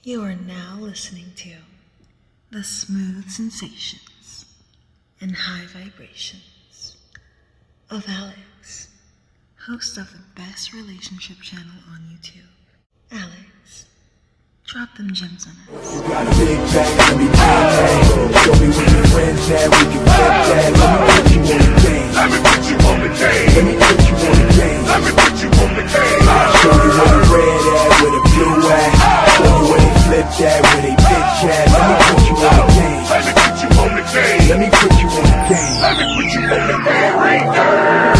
You are now listening to the smooth sensations and high vibrations of Alex, host of the best relationship channel on YouTube. Alex, drop them gems on us. You got a big bag, let me take. Show me where your friends at, we can flip that. Let me put you on the game. Let me put you on the game. Let me put you on the game. Let me put you on the game. Show you where the red at, where the blue at. Show you where they flip that, where they bitch at. Let me put you on the game. Let me put you on the game. Let me put you on the game. Let me put you on the game right there.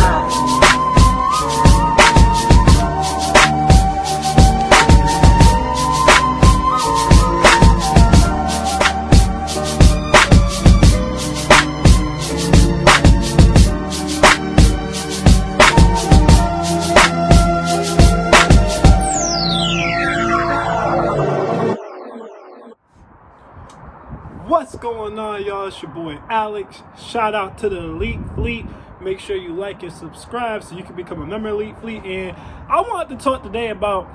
What's going on, y'all? It's your boy Alex. Shout out to the Elite Fleet. Make sure you like and subscribe so you can become a member of Elite Fleet. And I wanted to talk today about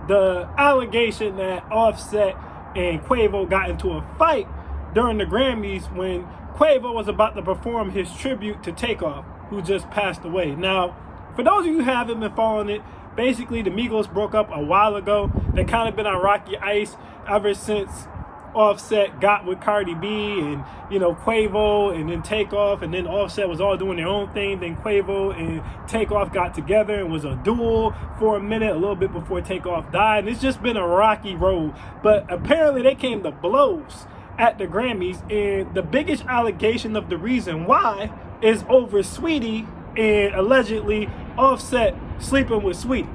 the allegation that Offset and Quavo got into a fight during the Grammys when Quavo was about to perform his tribute to Takeoff, who just passed away. Now, for those of you who haven't been following it, basically the Migos broke up a while ago. They kind of been on rocky ice ever since Offset got with Cardi B and, Quavo and then Takeoff, and then Offset was all doing their own thing. Then Quavo and Takeoff got together and was a duel for a minute, a little bit before Takeoff died. And it's just been a rocky road. But apparently they came to blows at the Grammys, and the biggest allegation of the reason why is over Sweetie and allegedly Offset sleeping with Sweetie.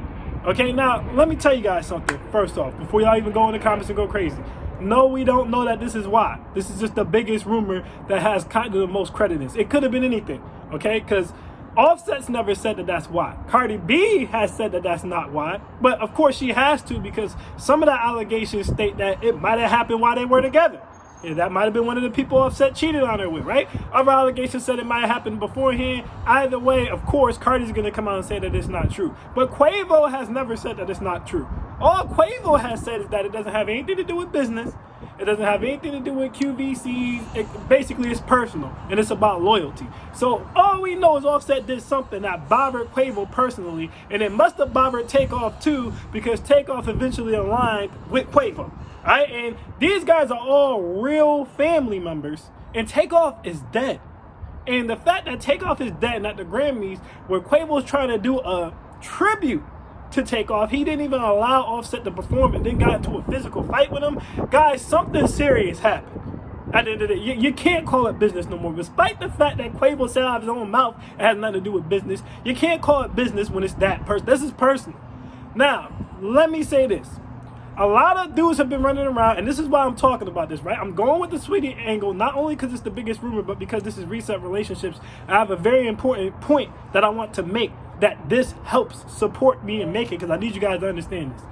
Okay, now let me tell you guys something first off, before y'all even go in the comments and go crazy. No, we don't know that this is why. This is just the biggest rumor that has kind of the most credence. It could have been anything, okay? Because Offset's never said that that's why. Cardi B has said that that's not why. But, of course, she has to, because some of the allegations state that it might have happened while they were together. Yeah, that might have been one of the people Offset cheated on her with, right? Other allegations said it might have happened beforehand. Either way, of course, Cardi's going to come out and say that it's not true. But Quavo has never said that it's not true. All Quavo has said is that it doesn't have anything to do with business. It doesn't have anything to do with QVCs. Basically, it's personal, and it's about loyalty. So all we know is Offset did something that bothered Quavo personally, and it must have bothered Takeoff too, because Takeoff eventually aligned with Quavo. All right, and these guys are all real family members, and Takeoff is dead. And the fact that Takeoff is dead, and at the Grammys, where Quavo's trying to do a tribute to Takeoff, he didn't even allow Offset to perform and then got into a physical fight with him. Guys, something serious happened. At the end of the day, you can't call it business no more. Despite the fact that Quavo said out of his own mouth it has nothing to do with business, you can't call it business when it's that person. This is personal. Now, let me say this. A lot of dudes have been running around, and this is why I'm talking about this, right? I'm going with the Sweetie angle, not only because it's the biggest rumor, but because this is Reset Relationships. I have a very important point that I want to make, that this helps support me in making, because I need you guys to understand this.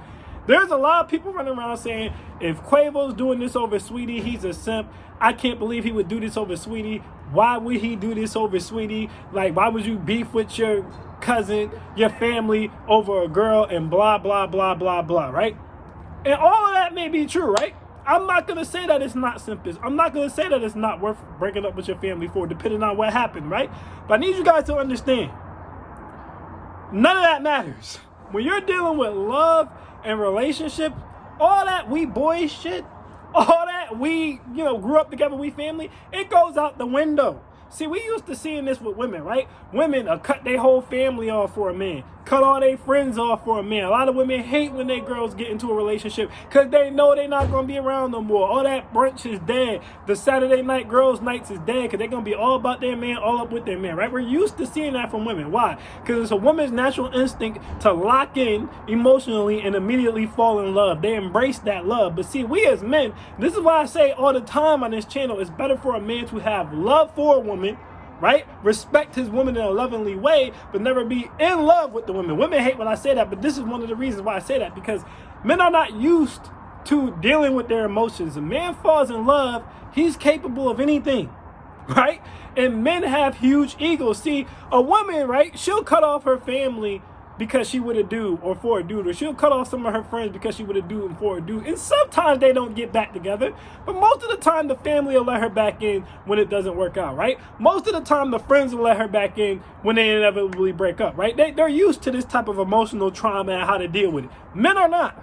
There's a lot of people running around saying, if Quavo's doing this over Sweetie, he's a simp. I can't believe he would do this over Sweetie. Why would he do this over Sweetie? Like, why would you beef with your cousin, your family, over a girl, and blah, blah, blah, blah, blah, right? And all of that may be true, right? I'm not going to say that it's not simple. I'm not going to say that it's not worth breaking up with your family for, depending on what happened, right? But I need you guys to understand, none of that matters. When you're dealing with love and relationship, all that we boys shit, all that we, grew up together, we family, it goes out the window. See, we used to seeing this with women, right? Women cut their whole family off for a man, cut all their friends off for a man. A lot of women hate when their girls get into a relationship because they know they're not going to be around no more. All that brunch is dead. The Saturday night girls' nights is dead because they're going to be all about their man, all up with their man, right? We're used to seeing that from women. Why? Because it's a woman's natural instinct to lock in emotionally and immediately fall in love. They embrace that love. But see, we as men, this is why I say all the time on this channel, it's better for a man to have love for a woman, right? Respect his woman in a lovingly way, but never be in love with the women. Women hate when I say that, but this is one of the reasons why I say that, because men are not used to dealing with their emotions. A man falls in love, he's capable of anything, right? And men have huge egos. See, a woman, right, she'll cut off her family because she with a dude or for a dude, or she'll cut off some of her friends because she with a dude and for a dude. And sometimes they don't get back together, but most of the time the family will let her back in when it doesn't work out, right? Most of the time the friends will let her back in when they inevitably break up, right? They're used to this type of emotional trauma and how to deal with it. Men are not.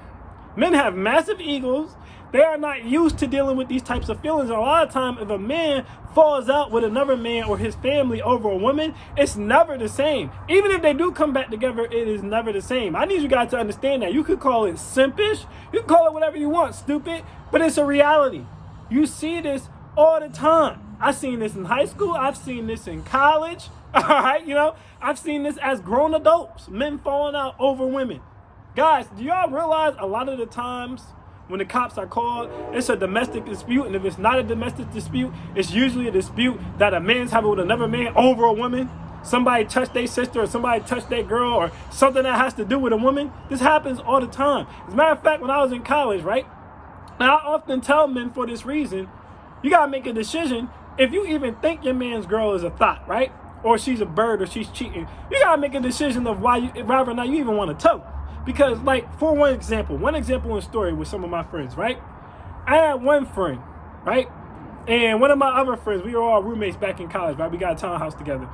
Men have massive egos. They are not used to dealing with these types of feelings. And a lot of time, if a man falls out with another man or his family over a woman, it's never the same. Even if they do come back together, it is never the same. I need you guys to understand that. You could call it simpish. You can call it whatever you want, stupid, but it's a reality. You see this all the time. I've seen this in high school. I've seen this in college. All right, I've seen this as grown adults, men falling out over women. Guys, do y'all realize a lot of the times when the cops are called, it's a domestic dispute, and if it's not a domestic dispute, it's usually a dispute that a man's having with another man over a woman. Somebody touched their sister, or somebody touched their girl, or something that has to do with a woman. This happens all the time. As a matter of fact, when I was in college, right, now I often tell men for this reason, you gotta make a decision. If you even think your man's girl is a thought, right, or she's a bird, or she's cheating, you gotta make a decision of whether or not you even want to tell her. Because, like, for one example in story with some of my friends, right? I had one friend, right? And one of my other friends, we were all roommates back in college, right? We got a townhouse together.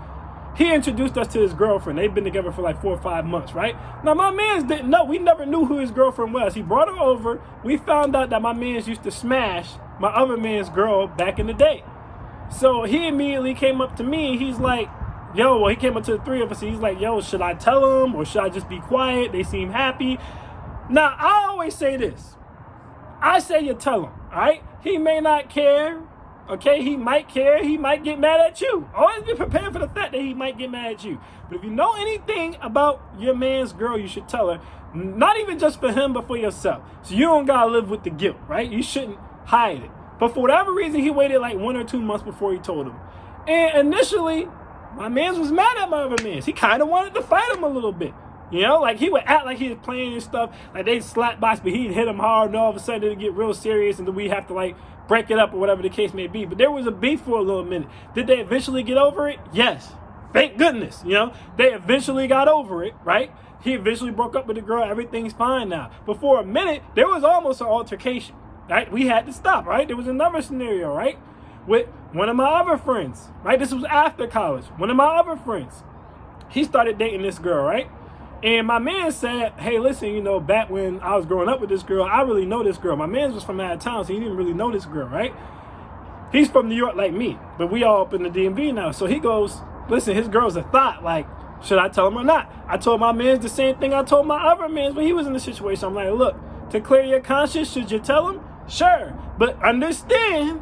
He introduced us to his girlfriend. They've been together for like 4 or 5 months, right? Now, my mans didn't know. We never knew who his girlfriend was. He brought her over. We found out that my mans used to smash my other man's girl back in the day. So he immediately came up to me. He's like, he came up to the three of us. And he's like, yo, should I tell him or should I just be quiet? They seem happy. Now, I always say this. I say you tell him, all right? He may not care, okay? He might care. He might get mad at you. Always be prepared for the fact that he might get mad at you. But if you know anything about your man's girl, you should tell her. Not even just for him, but for yourself. So you don't got to live with the guilt, right? You shouldn't hide it. But for whatever reason, he waited like 1 or 2 months before he told him. And initially, my man was mad at my other man. He kind of wanted to fight him a little bit. Like he would act like he was playing and stuff. Like they'd slap box, but he'd hit him hard, and all of a sudden it'd get real serious, and then we'd have to like break it up or whatever the case may be. But there was a beef for a little minute. Did they eventually get over it? Yes. Thank goodness. They eventually got over it, right? He eventually broke up with the girl. Everything's fine now. But for a minute, there was almost an altercation, right? We had to stop, right? There was another scenario, right? With one of my other friends, right? This was after college. One of my other friends, he started dating this girl, right? And my man said, hey, listen, back when I was growing up with this girl, I really know this girl. My man was from out of town, so he didn't really know this girl, right? He's from New York like me, but we all up in the DMV now. So he goes, listen, his girl's a thought. Like, should I tell him or not? I told my man the same thing I told my other man when he was in the situation. I'm like, look, to clear your conscience, should you tell him? Sure. But understand,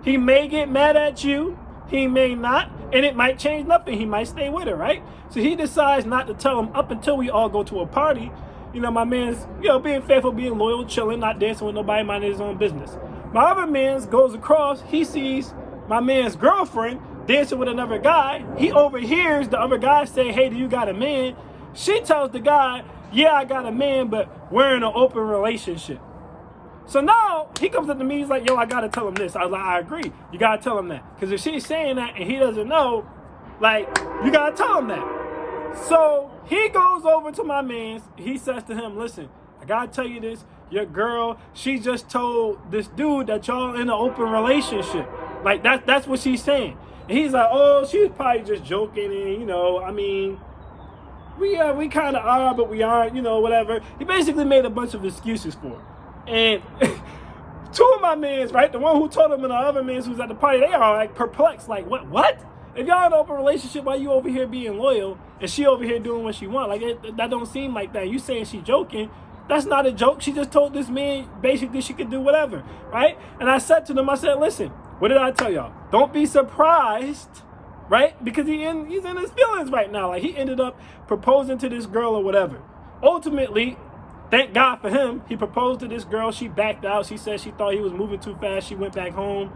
he may get mad at you, he may not, and it might change nothing. He might stay with her, right? So he decides not to tell him up until we all go to a party. My man's, being faithful, being loyal, chilling, not dancing with nobody, minding his own business. My other man goes across, he sees my man's girlfriend dancing with another guy. He overhears the other guy say, hey, do you got a man? She tells the guy, yeah, I got a man, but we're in an open relationship. So now he comes up to me, he's like, yo, I gotta tell him this. I was like, I agree. You gotta tell him that. Because if she's saying that and he doesn't know, like, you gotta tell him that. So he goes over to my man. He says to him, listen, I gotta tell you this. Your girl, she just told this dude that y'all in an open relationship. Like, that's what she's saying. And he's like, oh, she's probably just joking. And, we kind of are, but we aren't, whatever. He basically made a bunch of excuses for her. And 2 of my mans, right, the one who told him and the other mans who's at the party, they are like perplexed, like, what? If y'all in an open relationship, why you over here being loyal and she over here doing what she want? Like, that don't seem like that. You saying she joking? That's not a joke. She just told this man basically she could do whatever, right? And I said to them, I said, listen, what did I tell y'all? Don't be surprised, right? Because he's in his feelings right now. Like, he ended up proposing to this girl or whatever. Ultimately, thank God for him, he proposed to this girl. She backed out. She said she thought he was moving too fast. She went back home.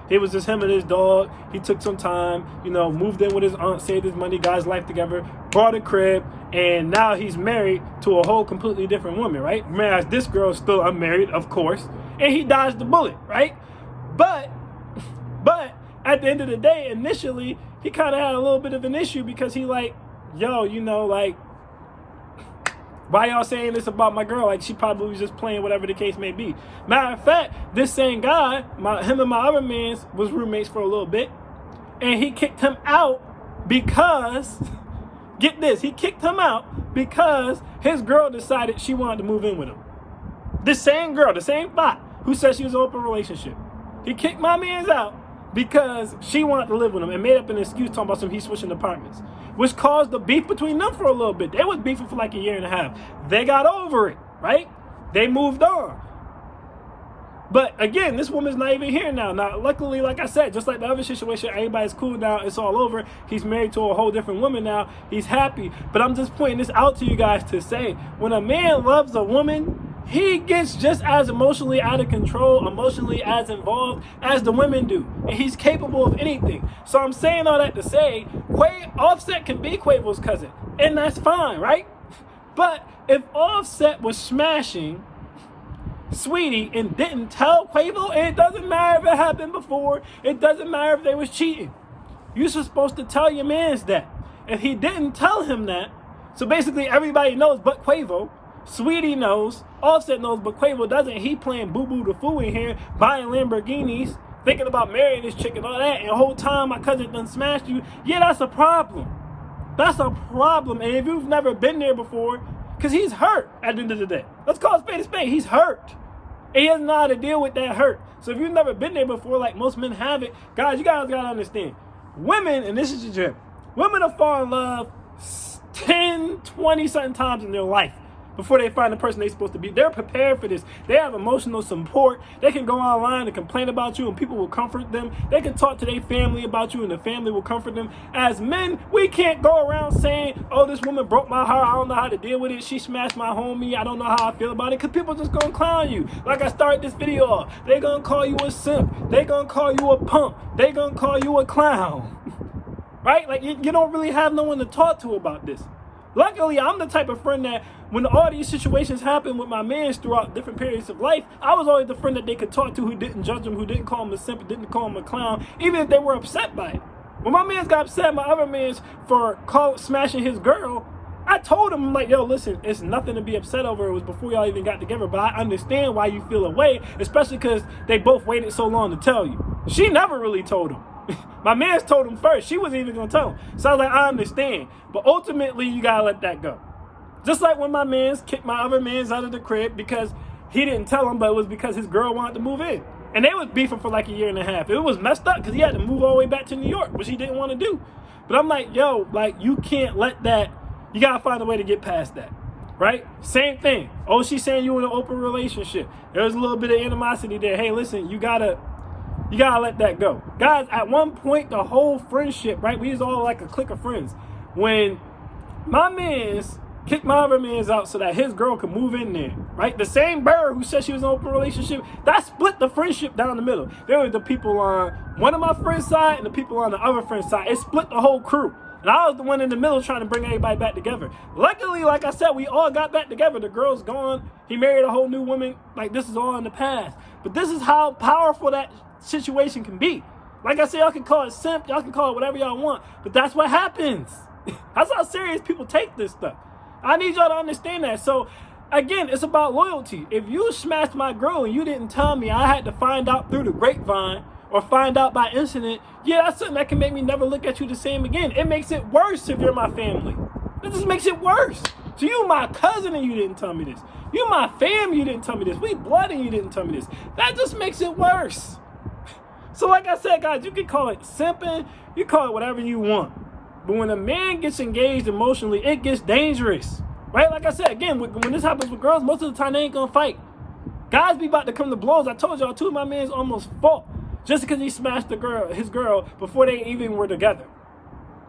It was just him and his dog. He took some time, moved in with his aunt, saved his money, got his life together, bought a crib, and now he's married to a whole completely different woman, right? Whereas this girl is still unmarried, of course, and he dodged the bullet, right? But at the end of the day, initially, he kind of had a little bit of an issue because he like, yo, Why y'all saying this about my girl? Like, she probably was just playing, whatever the case may be. Matter of fact, this same guy, him and my other man's was roommates for a little bit. And he kicked him out because, get this, he kicked him out because his girl decided she wanted to move in with him. The same girl, the same thought, who said she was in an open relationship. He kicked my man's out because she wanted to live with him and made up an excuse talking about he's switching apartments, which caused the beef between them for a little bit. They was beefing for like a year and a half. They got over it, right? They moved on. But again, this woman's not even here now. Now, luckily, like I said, just like the other situation, everybody's cool now. It's all over. He's married to a whole different woman now. He's happy. But I'm just pointing this out to you guys to say, when a man loves a woman, he gets just as emotionally out of control, emotionally as involved as the women do. And he's capable of anything. So I'm saying all that to say, Offset can be Quavo's cousin. And that's fine, right? But if Offset was smashing Sweetie and didn't tell Quavo, and it doesn't matter if it happened before, it doesn't matter if they was cheating, you're supposed to tell your mans that. If he didn't tell him that, so basically everybody knows but Quavo, Sweetie knows, Offset knows, but Quavo doesn't. He playing boo-boo the fool in here, buying Lamborghinis, thinking about marrying this chick and all that, and the whole time my cousin done smashed you. Yeah, that's a problem. That's a problem. And if you've never been there before, because he's hurt at the end of the day. Let's call a spade. He's hurt. And he doesn't know how to deal with that hurt. So if you've never been there before, like most men have it, guys, you guys got to understand. Women, and this is the gym, women will fall in love 10, 20 something times in their life before they find the person they're supposed to be. They're prepared for this. They have emotional support. They can go online and complain about you and people will comfort them. They can talk to their family about you and the family will comfort them. As men, we can't go around saying, oh, this woman broke my heart. I don't know how to deal with it. She smashed my homie. I don't know how I feel about it. Because people just going to clown you. Like I started this video off. They're going to call you a simp. They're going to call you a punk. They're going to call you a clown. Right? Like, you don't really have no one to talk to about this. Luckily, I'm the type of friend that when all these situations happen with my mans throughout different periods of life, I was always the friend that they could talk to who didn't judge them, who didn't call him a simp, didn't call him a clown, even if they were upset by it. When my mans got upset, my other mans for smashing his girl, I told him, like, yo, listen, it's nothing to be upset over. It was before y'all even got together, but I understand why you feel away, especially because they both waited so long to tell you. She never really told him. My man's told him first. She wasn't even going to tell him. So I was like, I understand. But ultimately, you got to let that go. Just like when my man's kicked my other man's out of the crib because he didn't tell him, but it was because his girl wanted to move in. And they was beefing for like a year and a half. It was messed up because he had to move all the way back to New York, which he didn't want to do. But I'm like, yo, like, you can't let that. You got to find a way to get past that. Right? Same thing. Oh, she's saying you in an open relationship. There's a little bit of animosity there. Hey, listen, you gotta let that go. Guys, at one point, the whole friendship, right? We was all like a clique of friends. When my man's kicked my other man's out so that his girl could move in there, right? The same bird who said she was in an open relationship, that split the friendship down the middle. There were the people on one of my friend's side and the people on the other friend's side. It split the whole crew. And I was the one in the middle trying to bring everybody back together. Luckily, like I said, we all got back together. The girl's gone. He married a whole new woman. Like, this is all in the past. But this is how powerful that situation can be. Like I said, y'all can call it simp. Y'all can call it whatever y'all want. But that's what happens. That's how serious people take this stuff. I need y'all to understand that. So, again, it's about loyalty. If you smashed my girl and you didn't tell me, I had to find out through the grapevine or find out by incident, yeah, that's something that can make me never look at you the same again. It makes it worse if you're my family. It just makes it worse. So you my cousin and you didn't tell me this. You my fam, you didn't tell me this. We blood and you didn't tell me this. That just makes it worse. So like I said, guys, you can call it simping. You call it whatever you want. But when a man gets engaged emotionally, it gets dangerous. Right? Like I said, again, when this happens with girls, most of the time they ain't going to fight. Guys be about to come to blows. I told y'all, two of my mans almost fought just because he smashed his girl before they even were together.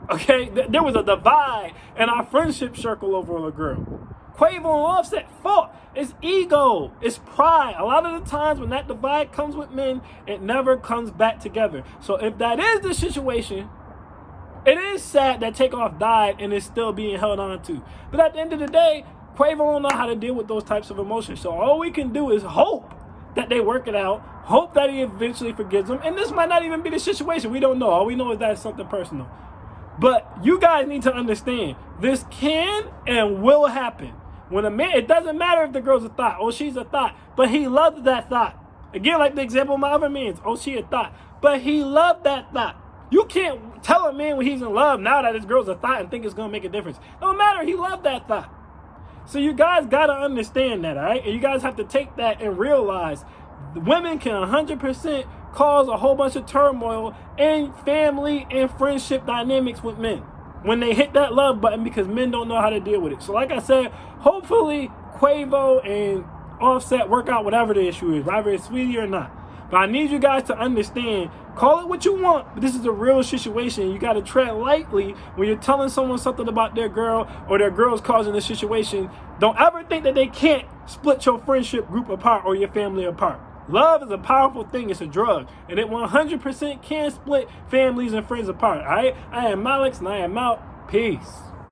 Okay? There was a divide in our friendship circle over a girl. Quavo and Offset fought. It's ego. It's pride. A lot of the times when that divide comes with men, it never comes back together. So if that is the situation, it is sad that Takeoff died and is still being held on to. But at the end of the day, Quavo don't know how to deal with those types of emotions. So all we can do is hope that they work it out. Hope that he eventually forgives them. And this might not even be the situation. We don't know. All we know is that it's something personal. But you guys need to understand, this can and will happen. When a man, it doesn't matter if the girl's a thought, oh, she's a thought, but he loved that thought. Again, like the example of my other man's, oh, she a thought, but he loved that thought. You can't tell a man when he's in love now that this girl's a thought and think it's going to make a difference. Don't matter, he loved that thought. So you guys got to understand that, all right? And you guys have to take that and realize women can 100% cause a whole bunch of turmoil in family and friendship dynamics with men when they hit that love button, because men don't know how to deal with it. So like I said, hopefully Quavo and Offset work out whatever the issue is, whether it's sweetie or not. But I need you guys to understand, call it what you want, but this is a real situation. You got to tread lightly when you're telling someone something about their girl or their girl's causing a situation. Don't ever think that they can't split your friendship group apart or your family apart. Love is a powerful thing. It's a drug. And it 100% can split families and friends apart. All right? I am Alex and I am out. Peace.